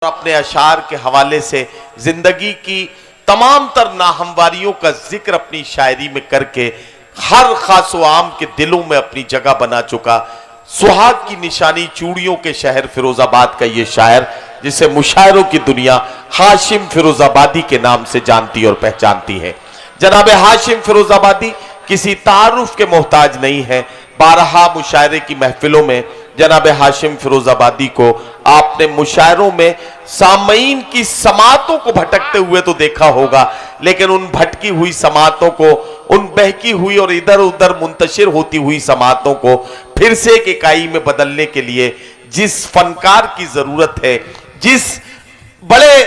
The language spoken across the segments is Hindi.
अपने अशार के हवाले से जिंदगी की तमाम तर नाहमवारियों का जिक्र अपनी शायरी में करके हर खास व आम के दिलों में अपनी जगह बना चुका सुहाग की निशानी चूड़ियों के शहर फिरोजाबाद का ये शायर, जिसे मुशायरों की दुनिया हाशिम फिरोजाबादी के नाम से जानती और पहचानती है। जनाब हाशिम फिरोजाबादी किसी तारुफ के मोहताज नहीं है। बारहा मुशायरे की महफिलों में जनाब हाशिम फिरोजाबादी को आपने मुशायरों में सामईन की समातों को भटकते हुए तो देखा होगा, लेकिन उन भटकी हुई समातों को, उन बहकी हुई और इधर उधर मुंतशिर होती हुई समातों को फिर से एक इकाई में बदलने के लिए जिस फनकार की जरूरत है, जिस बड़े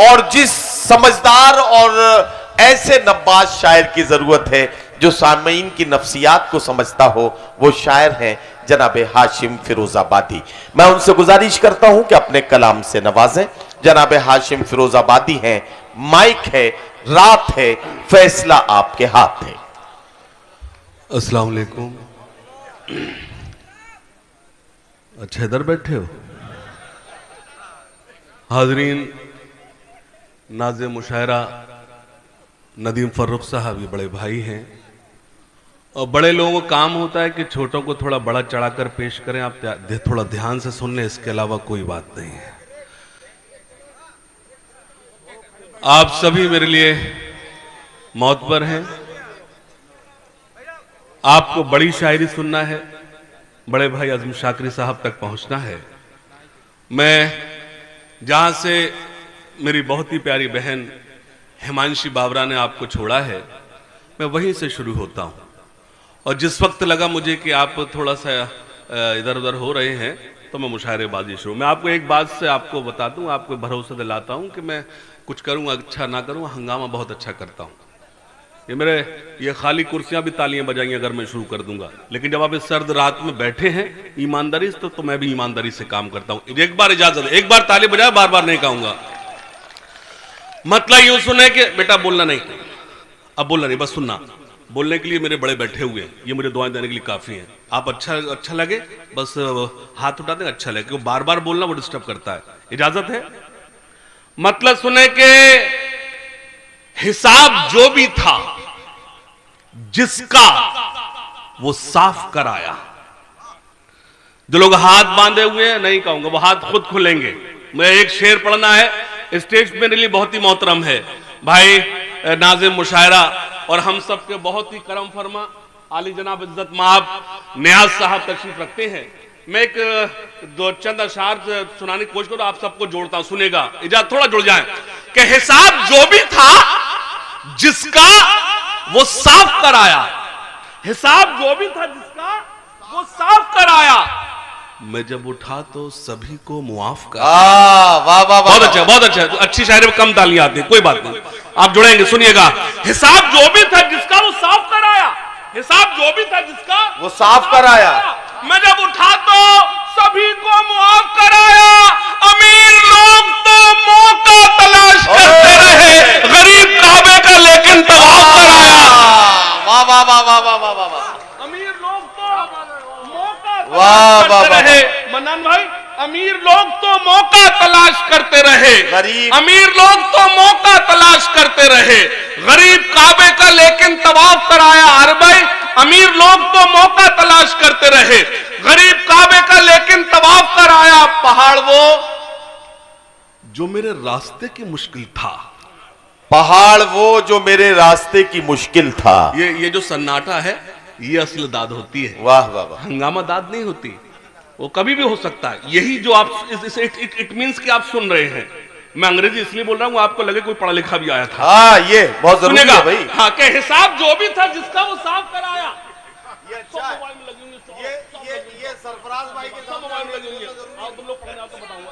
और जिस समझदार और ऐसे नब्बाज शायर की जरूरत है जो सामईन की नफ्सियात को समझता हो, वो शायर हैं जनाब हाशिम फिरोजाबादी। मैं उनसे गुजारिश करता हूं कि अपने कलाम से नवाजें। जनाब हाशिम फिरोजाबादी हैं, माइक है, रात है, फैसला आपके हाथ है। अस्सलाम वालेकुम। अच्छा इधर बैठे हो हाजरीन। नाज़े मुशायरा नदीम फर्रुख साहब ये बड़े भाई हैं और बड़े लोगों का काम होता है कि छोटों को थोड़ा बड़ा चढ़ाकर पेश करें। आप थोड़ा ध्यान से सुन लें, इसके अलावा कोई बात नहीं है। आप सभी मेरे लिए मौतबर हैं। आपको बड़ी शायरी सुनना है, बड़े भाई आजम शाकरी साहब तक पहुंचना है। मैं जहां से मेरी बहुत ही प्यारी बहन हिमांशी बाबरा ने आपको छोड़ा है, मैं वहीं से शुरू होता हूं। और जिस वक्त लगा मुझे कि आप थोड़ा सा इधर उधर हो रहे हैं तो मैं मुशायरेबाजी शुरू। मैं आपको एक बात से आपको बता दूं, आपको भरोसा दिलाता हूं कि मैं कुछ करूं अच्छा ना करूं, हंगामा बहुत अच्छा करता हूं। ये खाली कुर्सियां भी तालियां बजाएंगी अगर मैं शुरू कर दूंगा, लेकिन जब आप इस सर्द रात में बैठे हैं ईमानदारी से तो मैं भी ईमानदारी से काम करता हूं। एक बार इजाजत, एक बार ताली बजाए, बार बार नहीं कहूंगा। मतलब यूं सुने कि बेटा बोलना नहीं, अब बोलना नहीं, बस सुनना। बोलने के लिए मेरे बड़े बैठे हुए हैं, ये मुझे दुआएं देने के लिए काफी हैं। आप अच्छा लगे बस हाथ उठा दें, अच्छा लगे। बार बार बोलना वो डिस्टर्ब करता है। इजाजत है? मतलब सुने के हिसाब जो भी था जिसका वो साफ कराया। जो लोग हाथ बांधे हुए हैं नहीं कहूंगा, वो हाथ खुद खुलेंगे। मैं एक शेर पढ़ना है, स्टेज पे मेरे लिए बहुत ही मोहतरम है भाई नाज़िम मुशायरा और हम सब के बहुत ही करम फरमा आली जनाब इज्जत माब नियाज साहब तशरीफ रखते हैं। मैं एक दो चंद अशार सुनाने की कोशिश करूं, आप सबको जोड़ता हूं, सुनेगा, इजाजत थोड़ा जुड़ जाए। कि हिसाब जो भी था जिसका वो साफ कराया। हिसाब जो भी था जिसका वो साफ कराया। मैं जब उठा तो सभी को मुआफ कर। वाह वाह, बहुत अच्छा, बहुत अच्छा। अच्छी शायरी में कम तालियां आती है, कोई बात नहीं, आप जुड़ेंगे, सुनिएगा। हिसाब जो भी था जिसका वो साफ कराया। हिसाब जो भी था जिसका वो साफ कराया। मैं जब उठा तो सभी को मुआफ कराया। अमीर लोग तो मौका तलाश करते रहे, गरीब काबे का लेकिन तवाफ कराया। वाह वाह वाह वाह वाह वाह वाह। अमीर लोग तो मौका वाह तलाश करते रहे। मन्नान भाई, अमीर लोग तो मौका तलाश करते रहे, गरीब अमीर लोग तो मौका तलाश करते रहे, गरीब काबे का लेकिन तवाफ कराया। अरे भाई, अमीर लोग तो मौका तलाश करते रहे, गरीब काबे का लेकिन तवाफ कराया। पहाड़ वो जो मेरे रास्ते की मुश्किल था। पहाड़ वो जो मेरे रास्ते की मुश्किल था। ये जो सन्नाटा है ये असली दाद होती है। वाह वाह वाह। हंगामा दाद नहीं होती, वो कभी भी हो सकता है। यही जो आप इट मींस कि आप सुन रहे हैं। मैं अंग्रेजी इसलिए बोल रहा हूं आपको लगे कोई पढ़ा लिखा भी आया था। हाँ, ये बहुत जरूरी है भाई। हाँ, के हिसाब जो भी था जिसका वो साफ कराया। ये अच्छा है। ये सरफराज भाई के साथ मोबाइल में लगी हुई है। तुम लोग पढ़ने आओ तो बताऊंगा।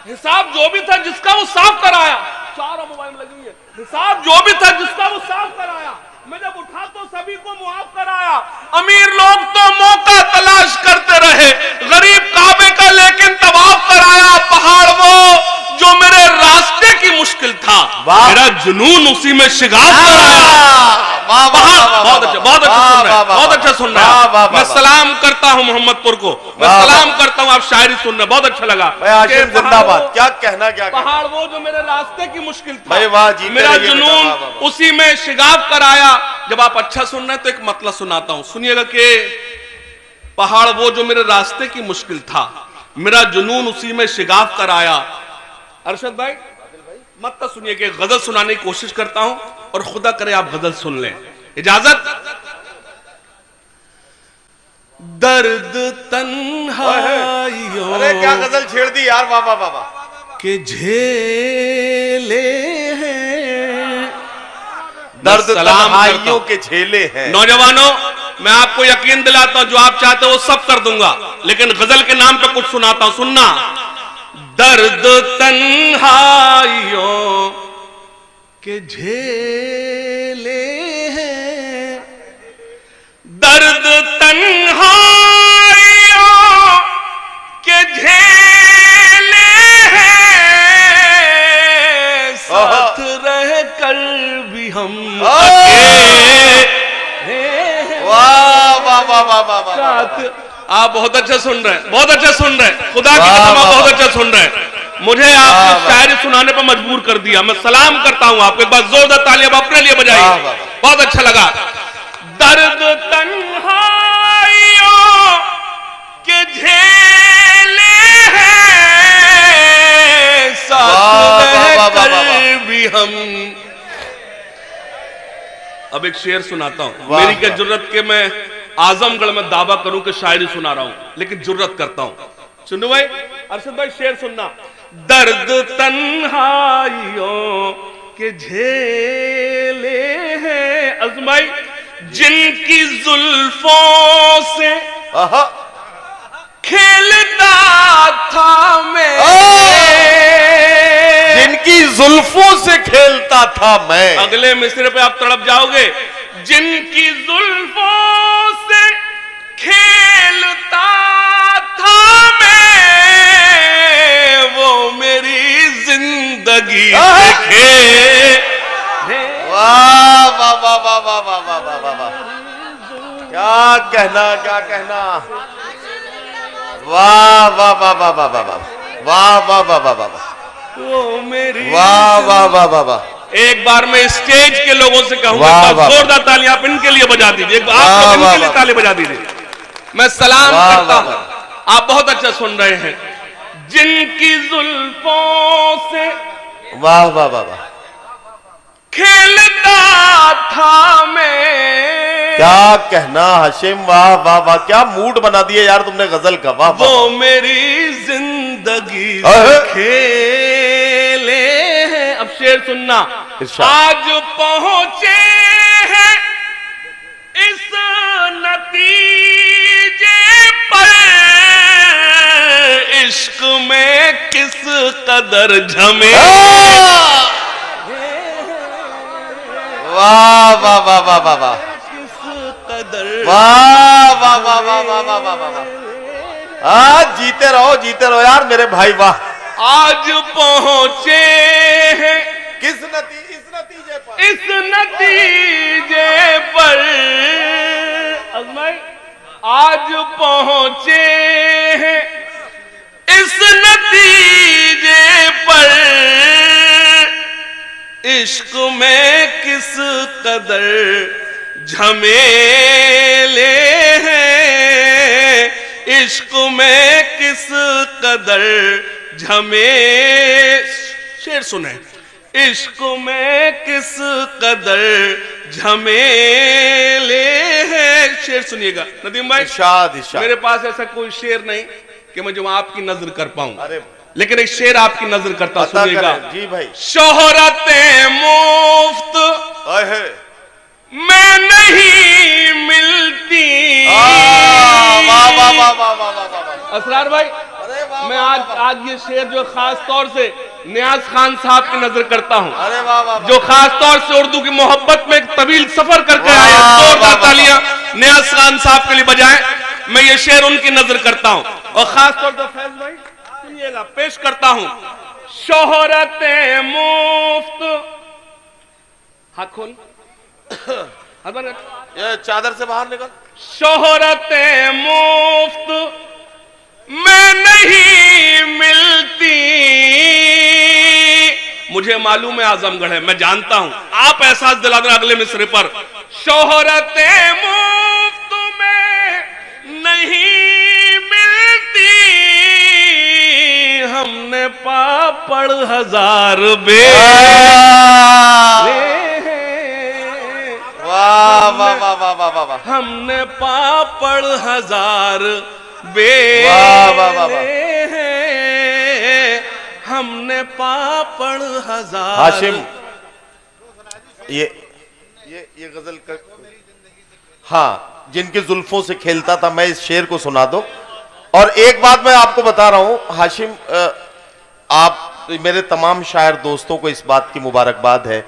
हिसाब जो भी था जिसका वो साफ कराया। चार मोबाइल में लगी हुई है। हिसाब जो भी था जिसका वो साफ कराया। मैं जब उठा तो सभी को मुआफ कराया। अमीर लोग तो मौका तलाश करते रहे, गरीब काबे का लेकिन तवाफ कराया। पहाड़ वो जो मेरे रास्ते की मुश्किल था, मेरा जुनून उसी में शिगाफ कराया। बहुत अच्छा सुन रहे हैं, बहुत अच्छा सुन रहे हैं। मैं सलाम करता हूं मोहम्मदपुर को, मैं सलाम करता हूं, आप शायरी सुन रहे हैं, बहुत अच्छा लगा। हाशिम जिंदाबाद। क्या कहना, क्या पहाड़ वो जो मेरे रास्ते की मुश्किल था, भाई वाह जी, मेरा जुनून उसी में शिगाफ कराया। जब आप अच्छा सुन रहे हैं तो एक मतलब सुनाता हूं, सुनिएगा कि पहाड़ वो जो मेरे रास्ते की मुश्किल था, मेरा जुनून उसी में शिगाफ कराया। अरशद भाई मत तो सुनिए कि गजल सुनाने की कोशिश करता हूं और खुदा करे आप गजल सुन लें, इजाजत। दर्द तन्हाइयों, अरे क्या गजल छेड़ दी यार, वाह वाह वाह, के झेले हैं, दर्द तन्हाइयों के झेले हैं। नौजवानों, मैं आपको यकीन दिलाता हूं जो आप चाहते हो वो सब कर दूंगा, लेकिन गजल के नाम पे कुछ सुनाता हूं, सुनना। दर्द तन्हाइयों के झेले हैं, दर्द तन्हाइयों के झेले हैं, साथ रह कर भी हम अकेले। वाह वाह वाह वाह वाह, आप बहुत अच्छा सुन रहे हैं, बहुत अच्छा सुन रहे हैं, खुदा की कसम आप बहुत अच्छा सुन रहे हैं। मुझे आपने शायरी सुनाने पर मजबूर कर दिया। मैं सलाम करता हूं आपको, एक बार जोरदार तालियां अपने लिए बजाइए, बहुत अच्छा लगा। दर्द तन्हाइयों के झेले हैं, साथ रहकर भी हम। अब एक शेर सुनाता हूं, मेरी क्या जुर्रत के मैं आजमगढ़ में दावा करूं कि शायरी सुना रहा हूं, लेकिन जुर्रत करता हूं। सुनो भाई, अरशद भाई शेर सुनना। दर्द तन्हाइयों के झेले हैं, अजमाई जिनकी जुल्फों से खेलता था मैं, जिनकी जुल्फों से खेलता था मैं। अगले मिसरे पे आप तड़प जाओगे। जिनकी जुल्फों से खेलता था मैं, वो मेरी जिंदगी से खेले। वाह वाह वाह वाह वाह वाह वाह वाह वाह वाह, क्या कहना, क्या कहना, वाह वाह वाह वाह वाह वाह वाह वाह वाह वाह वाह, वो मेरी वाह वाह वाह वाह वाह। एक बार मैं स्टेज के लोगों से कहूंगा जोरदार तालियां आप इनके लिए बजा दीजिए, आप लोग इनके लिए ताली बजा दीजिए। मैं सलाम करता हूं, आप बहुत अच्छा सुन रहे हैं। जिनकी जुल्फों से वाह वाह वाह वाह, खेलता था मैं। क्या कहना हाशिम, वाह वाह वाह, क्या मूड बना दिया यार तुमने गजल का, वाह वाह। वो मेरी जिंदगी से खेले हैं। अब शेर सुनना। आज पहुंचे हैं इस नतीजे पर, इश्क में किस कदर झमे। वाह वाह वाह वाह वाह वाह, किस कदर, वाह वाह वाह वाह वाह वाह वाह वाह, आज जीते रहो यार मेरे भाई, वाह। आज पहुंचे हैं इस नतीजे पर, इस नतीजे पर, अजमाई आज पहुंचे हैं इस नतीजे पर, इश्क में किस कदर झमेले हैं, इश्क में किस कदर झमे। शेर सुने। इश्क में किस कदर झमेले हैं। शेर सुनिएगा नदीम भाई। इरशाद, इरशाद। मेरे पास ऐसा कोई शेर नहीं कि मैं जो आपकी नजर कर पाऊं, अरे लेकिन एक शेर आपकी नजर करता हूं, सुनिएगा। जी भाई। शोहरतें मुफ्त मैं नहीं मिलती। वाह वाह वाह वाह वाह वाह। असरार भाई, मैं आज ये शेर जो खास तौर से नियाज खान साहब की नजर करता हूं, अरे वाह वाह, जो खास तौर से उर्दू की मोहब्बत में एक तवील सफर करके आए हैं। जोरदार तालियां नियाज खान साहब के लिए बजाएं। मैं ये शेर उनकी नजर करता हूं, और खास तौर पर फैज भाई सुनिएगा, पेश करता हूं। शोहरतें मुफ्त, हाथ खोल, ये चादर से बाहर निकल। शोहरत मुफ्त में नहीं मिलती, मुझे मालूम है आजमगढ़ है, मैं जानता हूं, आप एहसास दिला देना अगले मिसरे पर। शोहरत मुफ्त में नहीं मिलती, हमने पापड़ हजार वाह वाह वाह वाह वाह वाह वाह। हमने पापड़ हजार वाह वाह वाह वाह। हमने पापड़ हजार। हाशिम, ये गजल कर, हाँ, जिनकी जुल्फों से खेलता था मैं, इस शेर को सुना दो। और एक बात मैं आपको बता रहा हूं हाशिम, आप मेरे तमाम शायर दोस्तों को इस बात की मुबारकबाद है।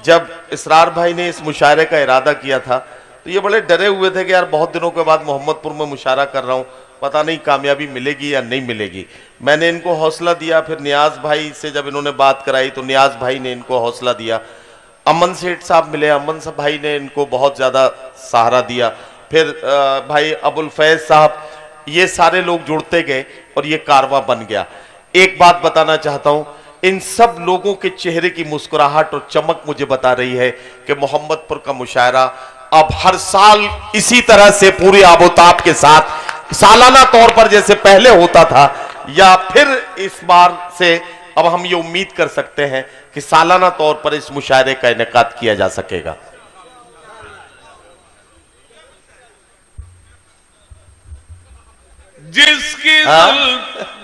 जब इसरार भाई ने इस मुशायरे का इरादा किया था तो ये बड़े डरे हुए थे कि यार बहुत दिनों के बाद मोहम्मदपुर में मुशायरा कर रहा हूं, पता नहीं कामयाबी मिलेगी या नहीं मिलेगी। मैंने इनको हौसला दिया, फिर नियाज भाई से जब इन्होंने बात कराई तो नियाज भाई ने इनको हौसला दिया। अमन सेठ साहब मिले, अमन साहब भाई ने इनको बहुत ज़्यादा सहारा दिया। फिर भाई अबुल फैज साहब, ये सारे लोग जुड़ते गए और ये कारवां बन गया। एक बात बताना चाहता हूं, इन सब लोगों के चेहरे की मुस्कुराहट और चमक मुझे बता रही है कि मोहम्मदपुर का मुशायरा अब हर साल इसी तरह से पूरी आबोताब के साथ सालाना तौर पर जैसे पहले होता था, या फिर इस बार से अब हम ये उम्मीद कर सकते हैं कि सालाना तौर पर इस मुशायरे का इनेकाद किया जा सकेगा।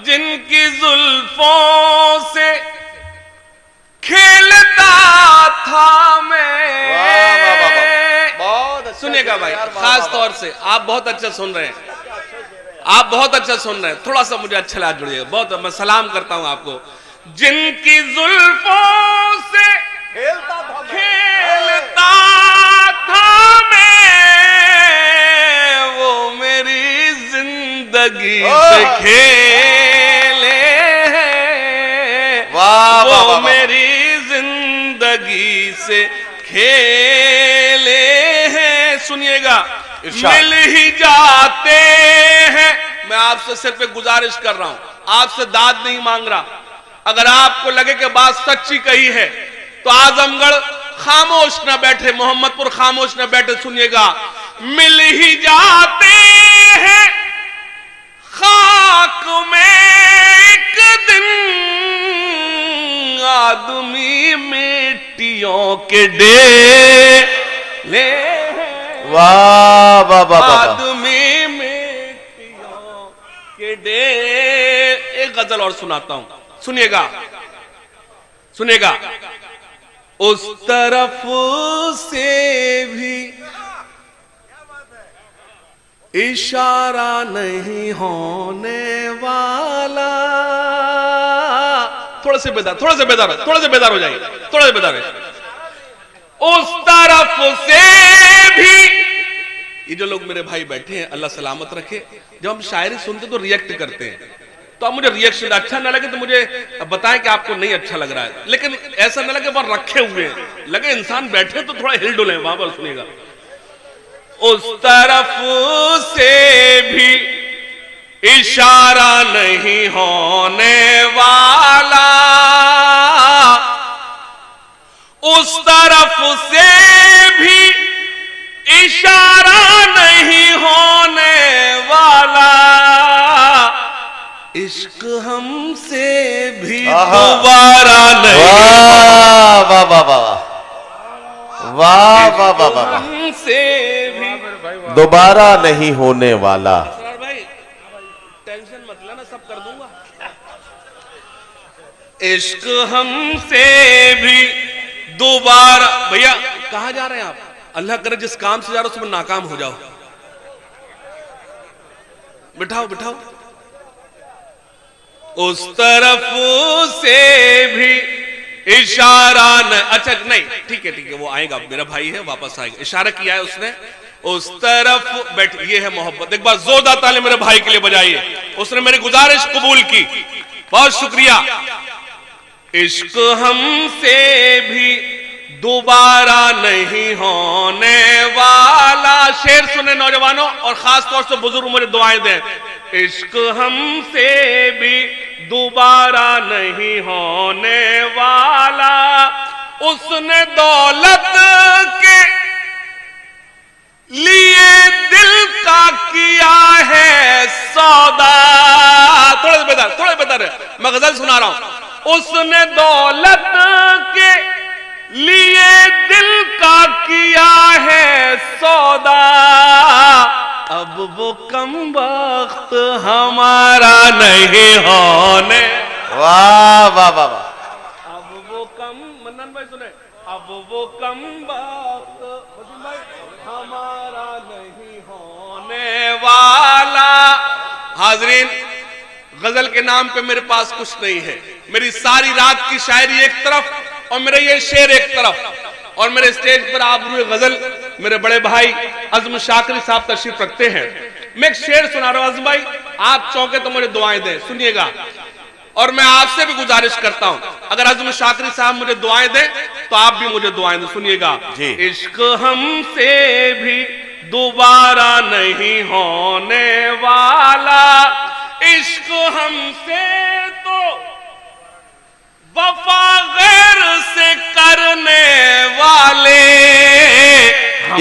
जिनकी जुल्फों से खेलता था मैं। सुनिएगा भाई, खास तौर से आप बहुत अच्छा सुन रहे हैं, आप बहुत अच्छा सुन रहे हैं, थोड़ा सा मुझे अच्छा लगा, जुड़िए। बहुत मैं सलाम करता हूं आपको। जिनकी जुल्फों से खेलता था मैं, वो मेरी जिंदगी से खेले, वो मेरी जिंदगी से खेले हैं। सुनिएगा, मिल ही जाते हैं। मैं आपसे सिर्फ एक गुजारिश कर रहा हूं, आपसे दाद नहीं मांग रहा। अगर आपको लगे कि बात सच्ची कही है तो आजमगढ़ खामोश न बैठे, मोहम्मदपुर खामोश न बैठे। सुनिएगा, मिल ही जाते हैं खाक में एक दिन, आदमी मिट्टियों के ढेले। वाह वाह वाह। आदमी मिट्टियों के ढेर। एक गजल और सुनाता हूं, सुनिएगा सुनिएगा। उस तरफ से भी इशारा नहीं होने वाला। थोड़ा से बेदार हो जाइए, थोड़ा से बेदार है। उस तरफ से भी, ये जो लोग मेरे भाई बैठे हैं अल्लाह सलामत रखे, जब हम शायरी सुनते तो रिएक्ट करते हैं, तो अब मुझे रिएक्शन अच्छा ना लगे तो मुझे बताएं कि आपको नहीं अच्छा लग रहा है, लेकिन ऐसा ना लगे वहां रखे हुए हैं, लगे इंसान बैठे तो थोड़ा हिल डुले। वहां पर सुनिएगा, उस तरफ से भी इशारा नहीं होने वाला, उस तरफ से भी इशारा नहीं होने वाला, इश्क हमसे भी दोबारा नहीं, वाह वाह वाह वाह वाह वाह वाह वाह, हमसे भी दोबारा नहीं होने वाला। भाई टेंशन मत लेना, सब कर दूंगा। इश्क हमसे भी दोबारा। भैया कहां जा रहे हैं आप? अल्लाह करे जिस काम से जा रहे हो उसमें नाकाम हो जाओ। बिठाओ बिठाओ। उस तरफ से भी इशारा न, अच्छा नहीं ठीक है वो आएगा, मेरा भाई है वापस आएगा। इशारा किया है उसने, उस तरफ बैठ। ये है मोहब्बत। एक बार जोरदार ताली मेरे भाई के लिए बजाइए, उसने मेरी गुजारिश कबूल की, बहुत शुक्रिया। इश्क हमसे भी दोबारा नहीं होने वाला। शेर सुने नौजवानों, और खास तौर से बुजुर्ग मुझे दुआएं दें। इश्क हमसे भी दोबारा नहीं होने वाला, उसने दौलत के लिए दिल का किया है सौदा। थोड़े बेहतर मैं गजल सुना रहा हूं। उसने दौलत के लिए दिल का किया है सौदा, अब वो कम वक्त हमारा नहीं होने। वाह वाह वाह वाह। अब वो कम, मन्नन भाई सुने, अब वो कम वक्त वसीम भाई हमारा नहीं होने वाला। हाजरीन, गजल के नाम पे मेरे पास कुछ नहीं है। मेरी सारी रात की शायरी एक तरफ और मेरे ये शेर एक तरफ, और मेरे स्टेज पर आबरूए गजल मेरे बड़े भाई अज़म शाकरी साहब तशरीफ रखते हैं। मैं एक शेर सुना रहा हूं। अज़म भाई, आप चौंके तो मुझे दुआएं दें, सुनिएगा। और मैं आपसे भी गुजारिश करता हूं, अगर अज़म शाकरी साहब मुझे दुआएं दें तो आप भी मुझे दुआएं दें, सुनिएगा। इश्क हमसे भी दोबारा नहीं होने वाला, इश्क हमसे तो वफा गैर से करने वाले,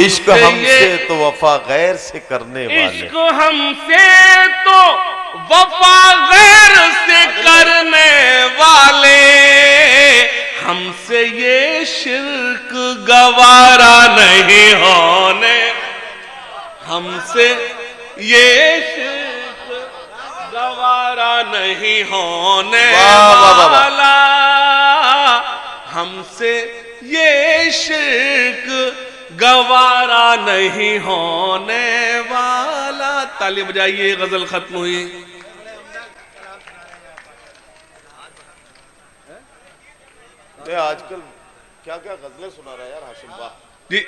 इश्क हमसे तो वफा गैर से करने वाले, इश्क हमसे तो वफा गैर से करने वाले, हमसे ये शिर्क गवारा नहीं होने, हमसे ये शिर्क गवारा नहीं होने वाला, हमसे ये शिर्क गवारा नहीं होने वाला। ताली बजाइए, गजल खत्म हुई। आजकल क्या क्या गजलें सुना रहा है यार हाशिम भाई जी।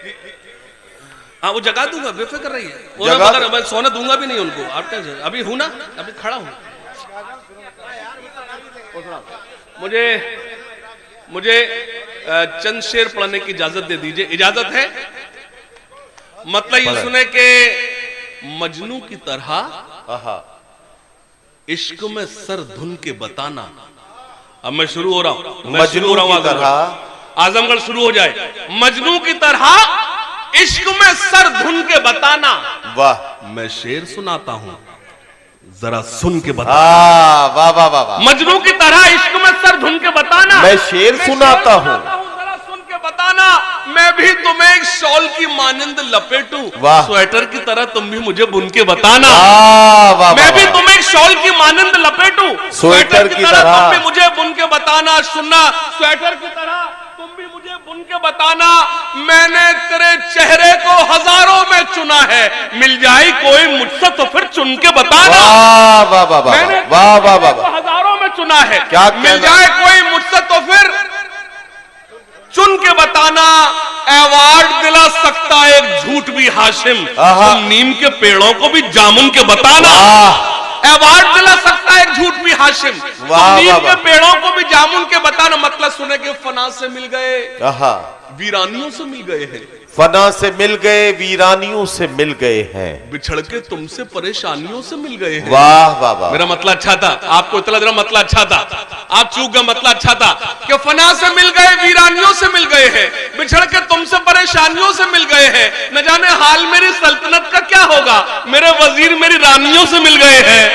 हाँ, वो जगा दूंगा, बेफिक्र रहिए, मगर मैं सोने दूंगा भी नहीं उनको। आप टेंशन, अभी हूं ना, अभी खड़ा हूं। मुझे चंद शेर पढ़ने की इजाजत दे दीजिए, इजाजत है। मतलब ये सुने के मजनू की तरह इश्क में सर धुन के बताना। अब मैं शुरू हो रहा हूं, मजनू की तरह, आजमगढ़ शुरू हो जाए। मजनू की तरह इश्क में सर धुन के बताना। वाह, मैं शेर सुनाता हूं, जरा सुन के बता। वाह वाह वाह वाह। मजनू की तरह इश्क में सर धुन के बताना। मैं शेर सुनाता हूं, जरा सुन के बताना। मैं भी तुम्हें एक शॉल की मानंद लपेटूं, स्वेटर की तरह तुम भी मुझे बुन के बताना। मैं भी तुम्हें एक शॉल की मानंद लपेटूं, स्वेटर की तरह तुम भी मुझे बुन के बताना। सुनना, स्वेटर की तरह तुम भी मुझे बुन के बताना। मैंने तेरे चेहरे को हजारों में चुना है, मिल जाए कोई मुझसे तो फिर चुन के बताना। मैंने हजारों में चुना है, मिल जाए कोई मुझसे तो फिर चुन के बताना। अवार्ड दिला सकता एक झूठ भी हाशिम, तुम नीम के पेड़ों को भी जामुन के बताना। अवार्ड दिला सकता है एक झूठ भी हाशिम, तुम नीम के पेड़ों को भी जामुन के बताना। मतलब सुने के फना से मिल गए, वीरानियों से मिल गए हैं, फना से मिल गए, वीरानियों से मिल गए हैं, बिछड़ के तुमसे परेशानियों से मिल गए हैं। वाह वाह वाह। मेरा मतलब अच्छा था, आपको इतना जरा मतलब अच्छा था, आप चूक गए। मतलब अच्छा था कि फना से मिल गए, वीरानियों से मिल गए हैं, बिछड़ के तुमसे परेशानियों से मिल गए हैं। न जाने हाल मेरी सल्तनत का क्या होगा, मेरे वजीर मेरी रानियों से मिल गए हैं।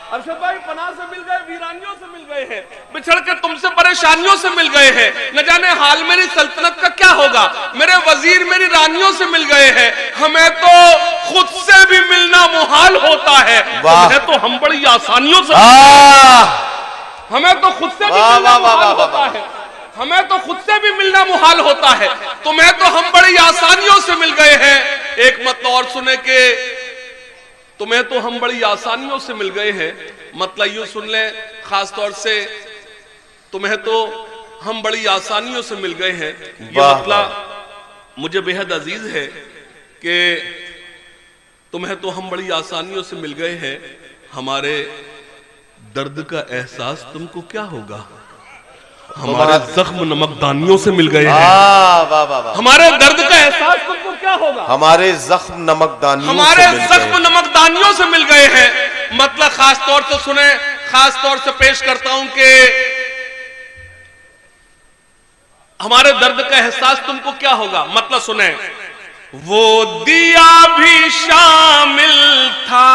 अरशद भाई, फना से मिल गए, वीरानियों से मिल गए हैं, बिछड़ के तुमसे परेशानियों से मिल गए हैं। न जाने हाल मेरी सल्तनत का क्या होगा, मेरे वजीर मेरी रानियों से मिल गए हैं। हमें तो खुद से भी मिलना मुहाल होता है, तुम्हें तो हम बड़ी आसानियों से, हमें तो खुद से भी मिलना मुहाल होता है, हमें तो खुद से भी मिलना मुहाल होता है, तुम्हें तो हम बड़ी आसानियों से मिल गए हैं। एक मतलब और सुने के तुम्हें तो हम बड़ी आसानियों से मिल गए हैं। मतलब यूं सुन ले, खास तौर से तुम्हें तो हम बड़ी आसानियों से मिल गए हैं। ये मतलब मुझे बेहद अजीज है कि तुम्हें तो हम बड़ी आसानियों से मिल गए हैं, हमारे दर्द का एहसास तुमको क्या होगा। हमारे जख्म नमकदानियों से मिल गए हैं। वाह वाह वाह। हमारे दर्द का एहसास तुमको क्या होगा? हमारे जख्म नमकदानियों हमारे जख्म नमकदानियों से मिल गए हैं। मतलब खास तौर से सुने, खास तौर से पेश करता हूं कि हमारे दर्द का एहसास तुमको क्या होगा। मतलब सुने, वो दिया भी शामिल था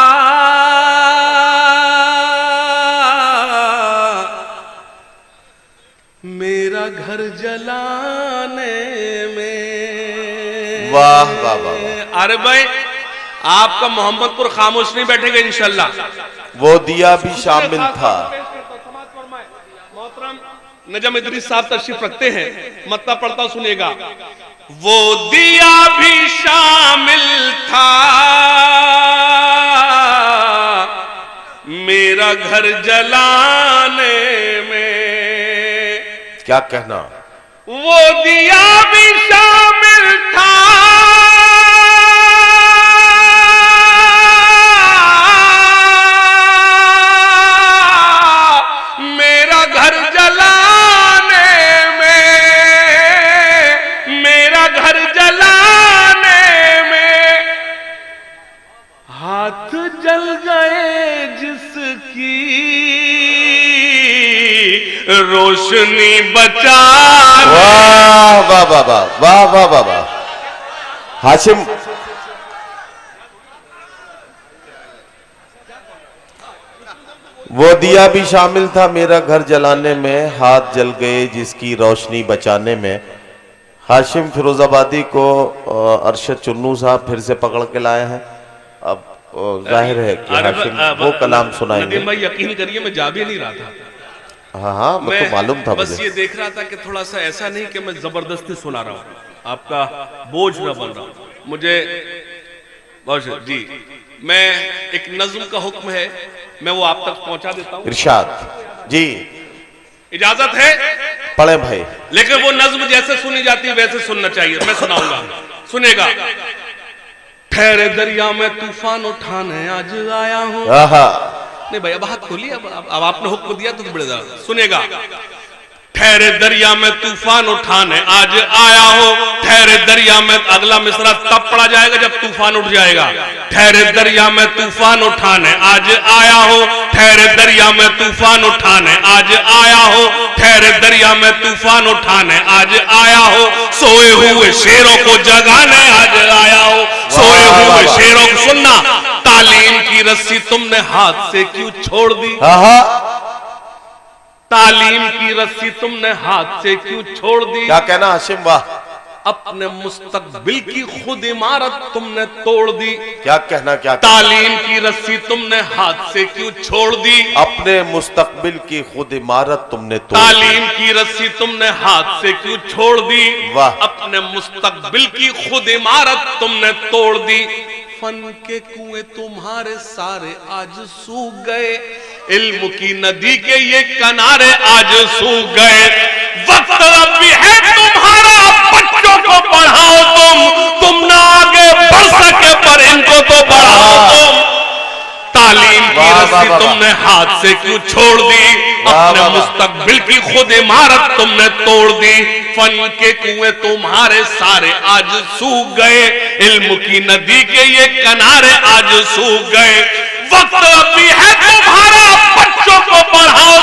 मेरा घर जलाने में। वाह वाह वाह। अरे भाई, आपका मोहम्मदपुर खामोश नहीं बैठेगा इंशाल्लाह। वो दिया भी शामिल था। मोहतरम नजम इदरीस साहब तशरीफ रखते हैं, मतलब पढ़ता सुनेगा। वो दिया भी शामिल था मेरा घर जलाने में। क्या कहना? वो दिया भी शामिल था मेरा घर जलाने में, मेरा घर जलाने में। हाथ जल गए जिसकी रोशनी बचा। वाह वाह वाह वाह वाह वाह वाह वाह। हाशिम, वो दिया भी शामिल था मेरा घर जलाने में, हाथ जल गए जिसकी रोशनी बचाने में। हाशिम फिरोजाबादी को अरशद चुन्नू साहब फिर से पकड़ के लाए हैं। अब जाहिर है कि हाशिम वो कलाम सुनाएंगे। भाई यकीन करिए, मैं जा भी नहीं रहा था। हाँ हाँ, मैं तो मालूम था बस मुझे। ये देख रहा था कि थोड़ा सा ऐसा नहीं कि मैं जबरदस्ती सुना रहा हूँ, आपका बोझ न बन रहा हूँ मुझे। बहुत जी, मैं एक नज्म का हुक्म है, मैं वो आप तक पहुंचा देता हूँ। इरशाद जी, इजाजत है? पढ़े भाई। लेकिन वो नज्म जैसे सुनी जाती है वैसे सुनना चाहिए। मैं सुनाऊंगा, सुनेगा। ठहरे दरिया में तूफान उठाने आज आया हूँ। नहीं भाई, अब हाथ खोलिए। अब आपने हुक्म दिया तो बड़े सुनेगा। ठहरे दरिया में तूफान उठाने आज आया हो। ठहरे दरिया में, अगला मिसरा तब पड़ा जाएगा जब तूफान उठ जाएगा। ठहरे दरिया में तूफान उठाने आज आया हो। ठहरे दरिया में तूफान उठाने आज आया हो। ठहरे दरिया में तूफान उठाने आज आया हो। सोए हुए शेरों को जगाने आज आया हो। सोए हुए शेरों को सुनना। तालीम की रस्सी तुमने हाथ से क्यों छोड़ दी? तालीम की रस्सी तुमने हाथ से क्यों छोड़ दी? क्या कहना हाशिम? वाह। अपने मुस्तकबिल की खुद इमारत तुमने तोड़ दी। क्या कहना? क्या तालीम की रस्सी तुमने हाथ से क्यों छोड़ दी? अपने मुस्तकबिल की खुद इमारत तुमने तोड़ दी। तालीम की रस्सी तुमने हाथ से क्यों छोड़ दी? वाह। अपने मुस्तकबिल की खुद इमारत तुमने तोड़ दी। फन के कुएं तुम्हारे सारे आज सूख गए। इल्म की नदी के ये किनारे आज सूख गए। वक्त अब भी है तुम्हारा, बच्चों को पढ़ाओ तुम ना आगे बढ़ सके पर इनको तो बढ़ाओ तुम। तालीम की रस्सी तुमने हाथ से क्यों छोड़ दी? अपने मुस्तकबिल की खुद इमारत तुमने तोड़ दी। फन के कुएं तुम्हारे सारे आज सूख गए। इल्म की नदी के ये किनारे आज सूख गए। वक्त अभी है तुम्हारा, बच्चों को पढ़ाओ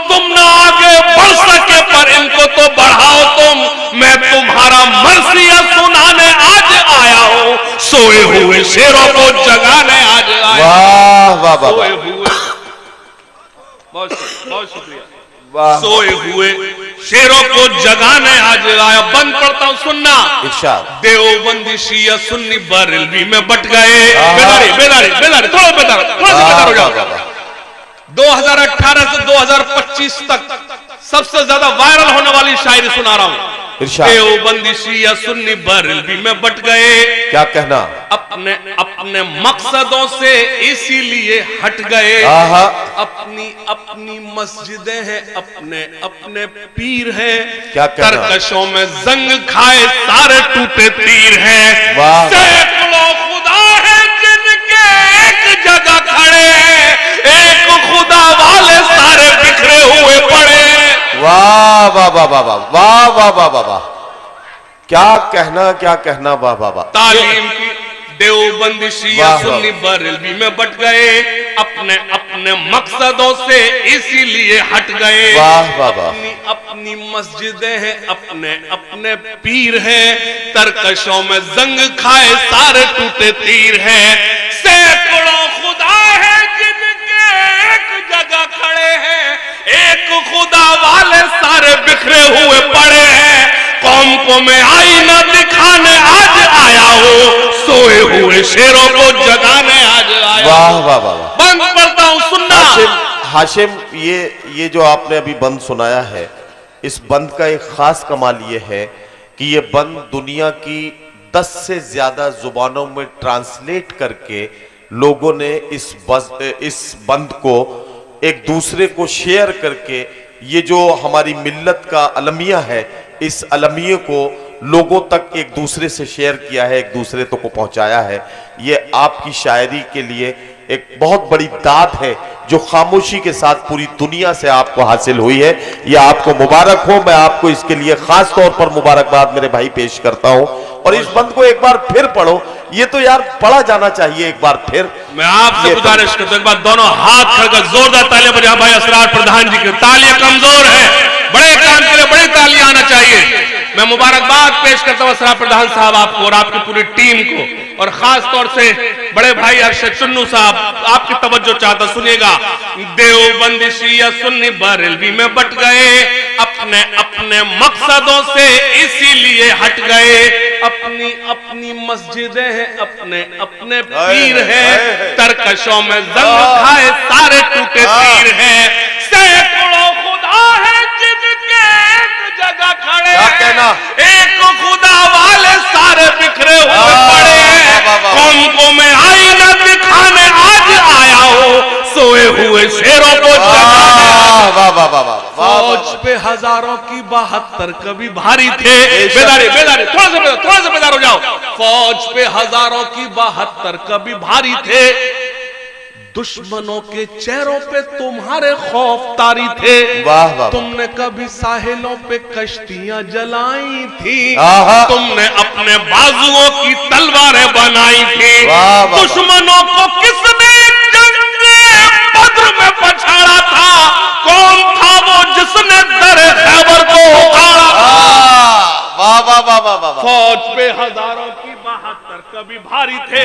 तुम ना आगे बढ़ सके पर इनको तो बढ़ाओ तुम। मैं तुम्हारा मर्सिया सुनाने आज आया हूँ। सोए हुए शेरों को जगाने आज आया। वाह वाह वाह। सोए हुए, बहुत शुक्रिया। सोए हुए शेरों को जगाने आज आया। बंद पढ़ता हूं, सुनना। देवबंदी शिया सुन्नी बरेलवी में बट गए। बेदारी बेदारी बेदारी, थोड़ा बेदार हो जाओ। 2018 से 2025 तक सबसे ज्यादा वायरल होने वाली शायरी सुना रहा हूं। देवबंदी शिया सुन्नी बरेलवी में बट गए। क्या कहना? अपने अपने मकसदों से इसीलिए हट गए। अपनी अपनी मस्जिदें हैं, अपने अपने पीर हैं। क्या कहना? तरकशों में जंग खाए सारे टूटे तीर हैं। सैकड़ों खुदा है जिनके एक जगह खड़े, एक खुदा वाले सारे बिखरे हुए पड़े। वाह वाह वाह वाह वाह वाह वाह वाह वाह वाह वाह, क्या कहना, वाह वाह वाह। तालीम की देवबंद शिया वाह, सुन्नी बरेलवी में बट गए, अपने अपने मकसदों से इसीलिए हट गए। वाह वाह वाह। अपनी अपनी मस्जिदें हैं, अपने अपने पीर हैं, तरकशों में जंग खाए सारे टूटे तीर हैं। सैकड़ों खुदा है जिनके एक जगह खड़े हैं, एक खुदा वाले सारे बिखरे हुए पड़े हैं। कौम को मैं आईना दिखाने आज आया हूँ, सोए हुए शेरों को जगाने आज आया। वाह वाह वाह वाह। बंद पढ़ता हूँ सुनना। हाशिम, ये जो आपने अभी बंद सुनाया है, इस बंद का एक खास कमाल ये है कि ये बंद दुनिया की 10 से ज्यादा जुबानों में ट्रांसलेट करके लोगों ने इस बंद को एक दूसरे को शेयर करके, ये जो हमारी मिल्लत का अलमिया है, इस अलमिये को लोगों तक एक दूसरे से शेयर किया है, एक दूसरे तक को पहुंचाया है। ये आपकी शायरी के लिए एक बहुत बड़ी दात है जो खामोशी के साथ पूरी दुनिया से आपको हासिल हुई है। ये आपको मुबारक हो। मैं आपको इसके लिए खास तौर पर मुबारकबाद मेरे भाई पेश करता हूं। और इस बंद को एक बार फिर पढ़ो, ये तो यार पढ़ा जाना चाहिए एक बार फिर। मैं आपसे गुजारिश करता हूं, एक बार दोनों हाथ खड़कर जोरदार तालियां बजा भाई असरार प्रधान जी की। तालियां कमजोर है, बड़े काम के लिए बड़ी तालियां आना चाहिए। मैं मुबारकबाद पेश करता हूं असरार प्रधान साहब आपको और आपकी पूरी टीम को, और खास तौर से बड़े भाई अरशद चुन्नू साहब, आपकी तवज्जो चाहता, सुनिएगा। देवबंद शिया सुन्नी बरेलवी में बट गए, अपने अपने मकसदों से इसीलिए हट गए। अपनी अपनी मस्जिदें हैं, अपने अपने पीर हैं, तरकशों में जंग खाए सारे टूटे तीर हैं। सैकड़ों खुदा है जिनके एक जगह खड़े हैं, एक खुदा वाले सारे बिखरे हुए पड़े हैं। कौम को मैं आईना दिखाने आज आया हूँ, सोए हुए शेरों को जगाने। फौज पे हजारों की 72 कभी भारी थे। बेदारी बेदारी, थोड़ा सा बेदार हो जाओ। फौज पे हजारों की 72 कभी भारी थे, दुश्मनों के चेहरों पे तुम्हारे खौफ तारी थे। वाह वाह। तुमने कभी साहिलों पे कश्तियां जलाई थी, तुमने अपने बाजुओं की तलवारें बनाई थी। दुश्मनों को किसने जंगे बद्र में पछाड़ा था, कौन था वो जिसने दरे खैबर को उखाड़ा था। फौज पे हजारों की 72 कभी भारी थे,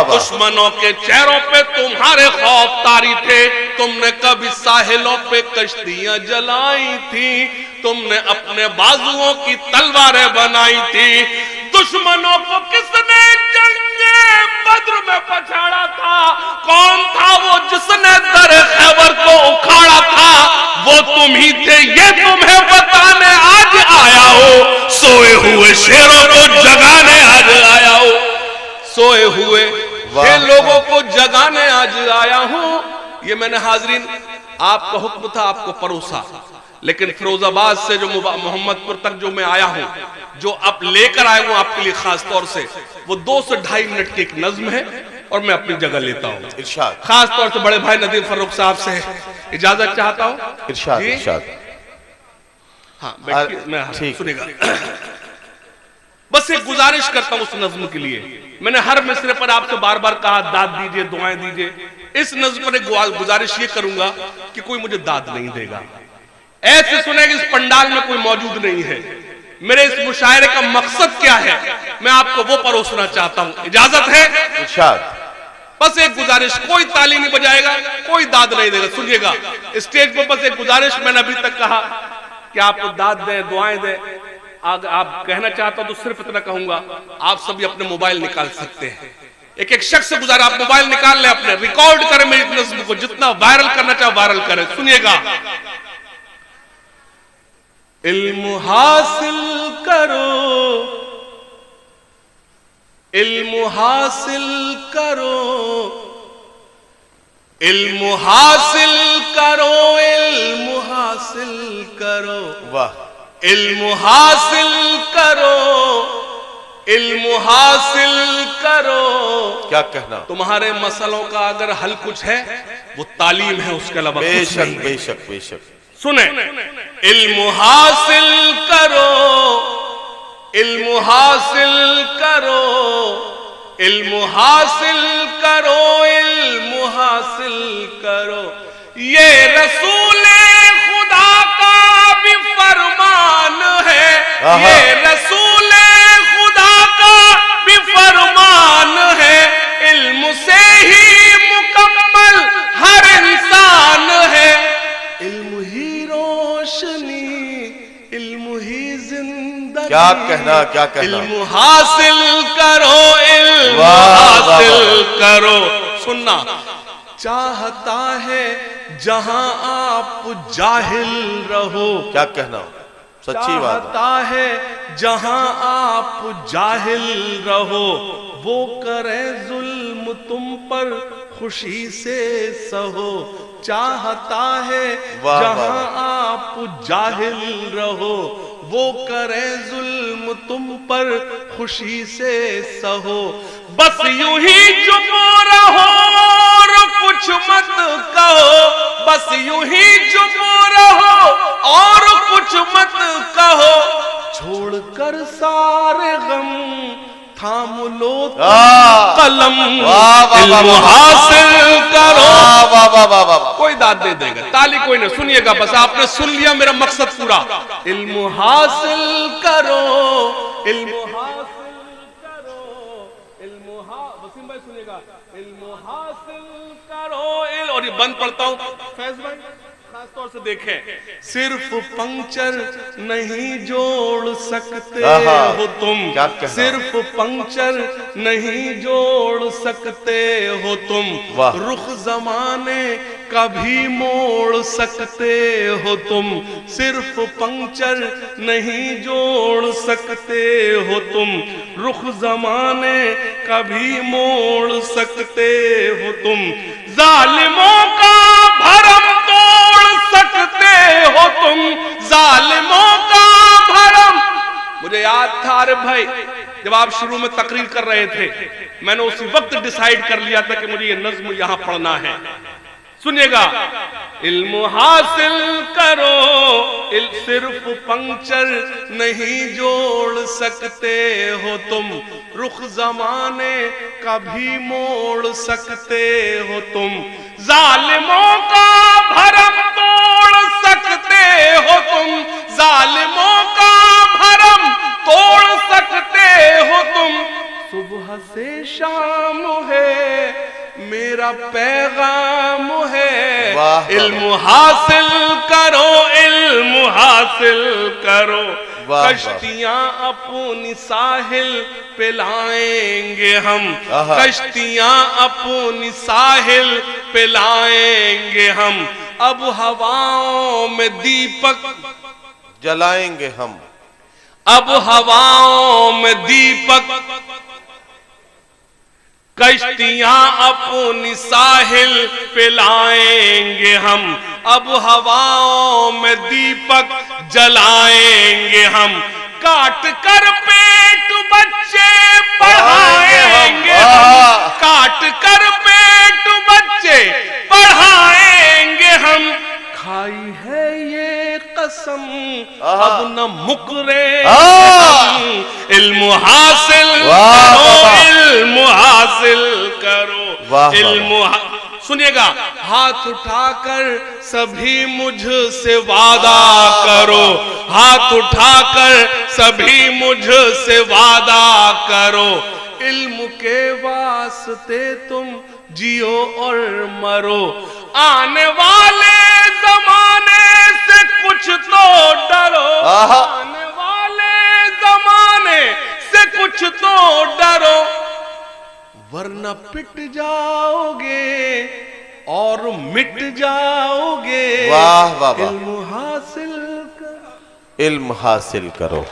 दुश्मनों के चेहरों पे तुम्हारे खौफ तारी थे। तुमने कभी साहिलों पे कश्तियां जलाई थी, तुमने अपने बाजुओं की तलवारें बनाई थी। दुश्मनों को किसने जंगे बद्र में पछाड़ा था, कौन था वो जिसने दरे खैबर को उखाड़ा था। वो तुम ही थे, ये तुम्हें बताने आज आया हो, सोए हुए शेरों को जगाने आज आया हो। सोए हुए लोगों को जगाने आज आया हूं। ये मैंने हाजरीन आपका हुक्म था, आपको परोसा, लेकिन फिरोजाबाद से जो मोहम्मदपुर तक जो मैं आया हूं, जो आप लेकर आया हूं आपके लिए खास तौर से, वो 2 से 2.5 मिनट की एक नज्म है और मैं अपनी जगह लेता हूं। इरशाद। खास तौर से बड़े भाई नदीम फर्रुख साहब से इजाजत चाहता हूं। इरशाद इरशाद। हाँ मैं सुनेगा। बस एक गुजारिश करता हूं उस नज्म के लिए। मैंने हर मिसरे पर आपसे बार बार कहा दाद दीजिए, दुआएं दीजिए। इस नज्म पर एक गुजारिश ये करूंगा कि कोई मुझे दाद नहीं देगा, ऐसे सुनेगा इस पंडाल में कोई मौजूद नहीं है। मेरे इस मुशायरे का मकसद क्या है, मैं आपको वो परोसना चाहता हूं। इजाजत है? इरशाद। बस एक गुजारिश, कोई ताली नहीं बजाएगा, कोई दाद नहीं देगा। सुनिएगा, स्टेज पर बस एक गुजारिश, मैंने अभी तक कहा कि आपको दाद दें, दुआएं दें। आप कहना चाहता हूं तो सिर्फ इतना कहूंगा, आप सभी अपने मोबाइल निकाल सकते हैं। एक एक शख्स से गुजारा, आप मोबाइल निकाल लें, अपने रिकॉर्ड करें मेरी नज्म को, जितना वायरल करना चाहे वायरल करें। सुनिएगा। इल्म हासिल करो, इल्म हासिल करो, इल्म हासिल करो, इल्म हासिल करो। वाह। इल्म हासिल करो, इल्म हासिल करो। क्या कहना? तुम्हारे मसलों का अगर हल कुछ है वो तालीम है, उसके अलावा बेशक बेशक बेशक। सुने, इल्म हासिल करो, इल्म हासिल करो, इल्म हासिल करो, इल्म हासिल करो, ये रसूले खुदा का भी फरमान है, ये रसूले खुदा का भी फरमान है, इल्म से ही मुकम्मल हर इंसान है, इल्म ही रोशनी, इल्म ही जिंदगी, क्या कहना, क्या कहना। इल्म हासिल करो, इल्म हासिल करो। सुनना, चाहता है जहां आप जाहिल रहो, क्या कहना, सच्ची बात है। चाहता है जहां आप जाहिल रहो, वो करे जुल्म तुम पर खुशी से सहो, चाहता है जहां आप जाहिल रहो, वो करे जुल्म तुम पर खुशी से सहो, बस यूं ही चुप रहो और कुछ मत कहो, बस यूं ही चुप रहो और कुछ मत कहो, छोड़कर सारे गम थाम लो कलम, इल्म हासिल करो। कोई दाद दे देगा, ताली कोई नहीं, सुनिएगा बस, आपने सुन लिया मेरा मकसद पूरा। इल्म हासिल करो, इल्म हासिल करो, इल्म वसीम भाई सुनिएगा, इल्म हासिल करो। और ये बंद पढ़ता हूं, फैज भाई खास तौर से देखें, सिर्फ पंक्चर नहीं जोड़ सकते हो तुम, सिर्फ पंक्चर नहीं जोड़ सकते हो तुम, रुख जमाने का भी मोड़ सकते हो तुम, सिर्फ पंक्चर नहीं जोड़ सकते हो तुम, रुख जमाने का भी मोड़ सकते हो तुम, जालिमों का भरम तोड़ सकते हो तुम, जालिमों का भरम। मुझे याद था, अरे भाई जब आप शुरू में तकरीर कर रहे थे, मैंने उसी वक्त डिसाइड कर लिया था कि मुझे ये नज्म यहां पढ़ना है। सुनिएगा, इल्म हासिल करो, सिर्फ पंक्चर नहीं जोड़ सकते हो तुम, रुख जमाने का भी मोड़ सकते हो तुम, जालिमों का भरम तोड़ सकते हो तुम, जालिमों का भरम तोड़ सकते हो तुम, सुबह से शाम है मेरा पैगाम है, इल्म हासिल करो, इल्म हासिल करो, कश्तियां अपनी साहिल पे लाएंगे हम, कश्तियां अपनी साहिल पे लाएंगे हम, अब हवाओं में दीपक जलाएंगे हम, अब हवाओं में दीपक, कश्तियां अपनी साहिल पे लाएंगे हम, अब हवाओं में दीपक जलाएंगे हम, काट कर पेट बच्चे पढ़ाएंगे हम, काट कर पेट बच्चे पढ़ाएंगे हम, खाई है ये कसम अब न मुकरे हम, इल्म हासिल करो, इल्म हासिल करो, इल्म। सुनिएगा, हाथ उठाकर सभी मुझसे वादा करो, हाथ उठाकर सभी मुझसे वादा करो, इल्म के वास्ते तुम जियो और मरो, आने वाले जमाने से कुछ तो डरो, आने वाले जमाने से कुछ तो डरो, वरना पिट जाओगे और मिट जाओगे। वाह वाह वाह, इल्म हासिल करो, इल्म हासिल करो।